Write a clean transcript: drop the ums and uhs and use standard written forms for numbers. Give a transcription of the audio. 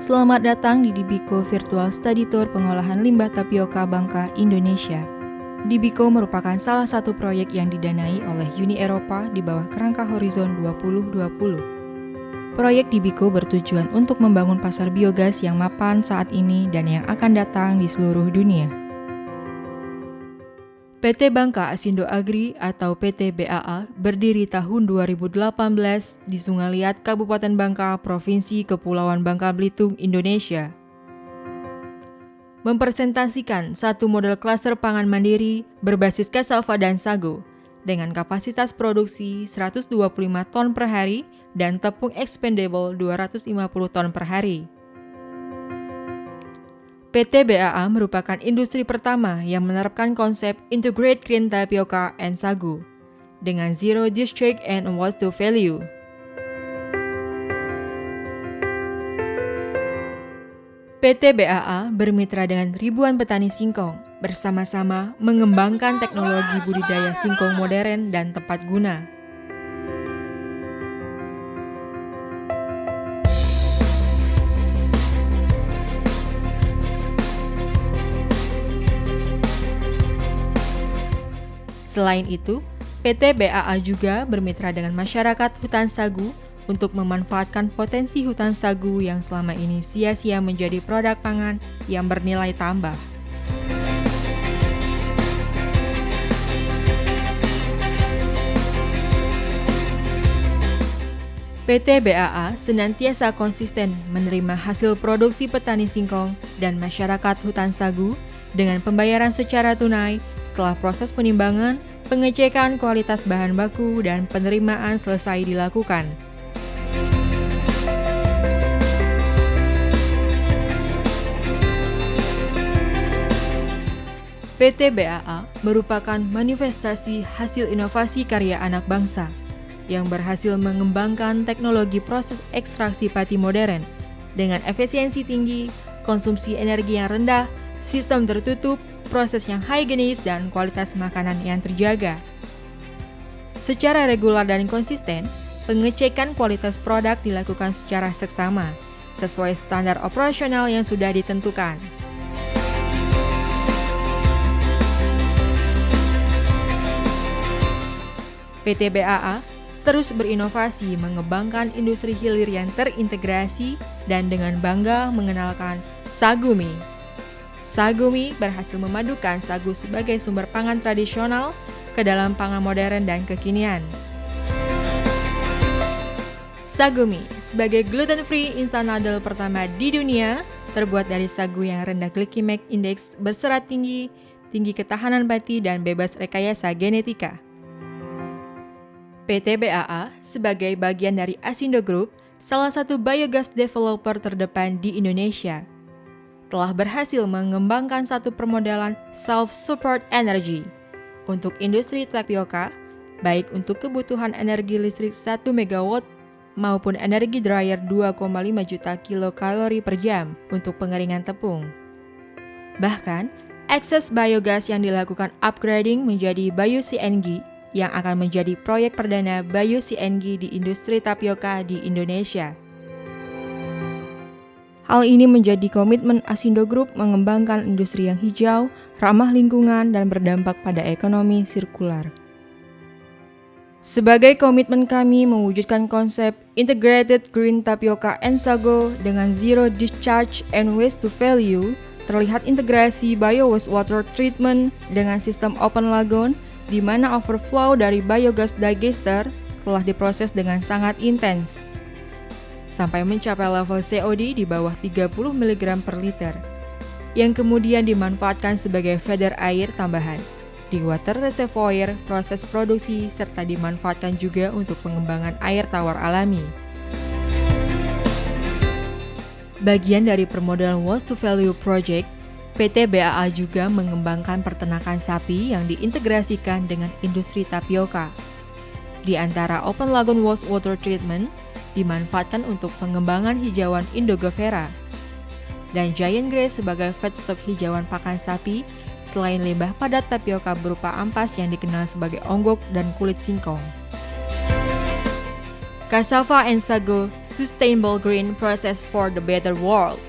Selamat datang di Dibiko Virtual Study Tour Pengolahan Limbah Tapioka Bangka, Indonesia. Dibiko merupakan salah satu proyek yang didanai oleh Uni Eropa di bawah kerangka Horizon 2020. Proyek Dibiko bertujuan untuk membangun pasar biogas yang mapan saat ini dan yang akan datang di seluruh dunia. PT Bangka Asindo Agri atau PT BAA berdiri tahun 2018 di Sungai Liat, Kabupaten Bangka, Provinsi Kepulauan Bangka Belitung, Indonesia. Mempresentasikan satu model klaster pangan mandiri berbasis cassava dan sago dengan kapasitas produksi 125 ton per hari dan tepung expendable 250 ton per hari. PT BAA merupakan industri pertama yang menerapkan konsep Integrated Green Tapioca and Sagu dengan Zero Discharge and Waste to Value. PT BAA bermitra dengan ribuan petani singkong, bersama-sama mengembangkan teknologi budidaya singkong modern dan tepat guna. Selain itu, PT BAA juga bermitra dengan masyarakat hutan sagu untuk memanfaatkan potensi hutan sagu yang selama ini sia-sia menjadi produk pangan yang bernilai tambah. PT BAA senantiasa konsisten menerima hasil produksi petani singkong dan masyarakat hutan sagu dengan pembayaran secara tunai setelah proses penimbangan, pengecekan kualitas bahan baku, dan penerimaan selesai dilakukan. PT BAA merupakan manifestasi hasil inovasi karya anak bangsa yang berhasil mengembangkan teknologi proses ekstraksi pati modern dengan efisiensi tinggi, konsumsi energi yang rendah, sistem tertutup, proses yang higienis, dan kualitas makanan yang terjaga. Secara regular dan konsisten, pengecekan kualitas produk dilakukan secara seksama, sesuai standar operasional yang sudah ditentukan. PT BAA terus berinovasi mengembangkan industri hilir yang terintegrasi dan dengan bangga mengenalkan Sagumi. Sagumi berhasil memadukan sagu sebagai sumber pangan tradisional ke dalam pangan modern dan kekinian. Sagumi sebagai gluten-free instant noodle pertama di dunia, terbuat dari sagu yang rendah glycemic index, berserat tinggi, tinggi ketahanan pati, dan bebas rekayasa genetika. PT BAA sebagai bagian dari Asindo Group, salah satu biogas developer terdepan di Indonesia, telah berhasil mengembangkan satu permodalan self-support energy untuk industri tapioka, baik untuk kebutuhan energi listrik 1 MW maupun energi dryer 2,5 juta kilokalori per jam untuk pengeringan tepung. Bahkan, akses biogas yang dilakukan upgrading menjadi Bio-CNG yang akan menjadi proyek perdana Bio-CNG di industri tapioka di Indonesia. Hal ini menjadi komitmen Asindo Group mengembangkan industri yang hijau, ramah lingkungan, dan berdampak pada ekonomi sirkular. Sebagai komitmen kami mewujudkan konsep Integrated Green Tapioca and Sago dengan Zero Discharge and Waste to Value, terlihat integrasi bio wastewater treatment dengan sistem open lagoon, di mana overflow dari biogas digester telah diproses dengan sangat intens sampai mencapai level COD di bawah 30 mg per liter, yang kemudian dimanfaatkan sebagai feeder air tambahan di water reservoir proses produksi, serta dimanfaatkan juga untuk pengembangan air tawar alami. Bagian dari permodalan Waste to Value Project, PT BAA juga mengembangkan peternakan sapi yang diintegrasikan dengan industri tapioka. Di antara open lagoon wastewater treatment, dimanfaatkan untuk pengembangan hijauan Indogovera dan Giant Grass sebagai feedstock hijauan pakan sapi, selain limbah padat tapioka berupa ampas yang dikenal sebagai onggok dan kulit singkong. Cassava and sago, sustainable green process for the better world.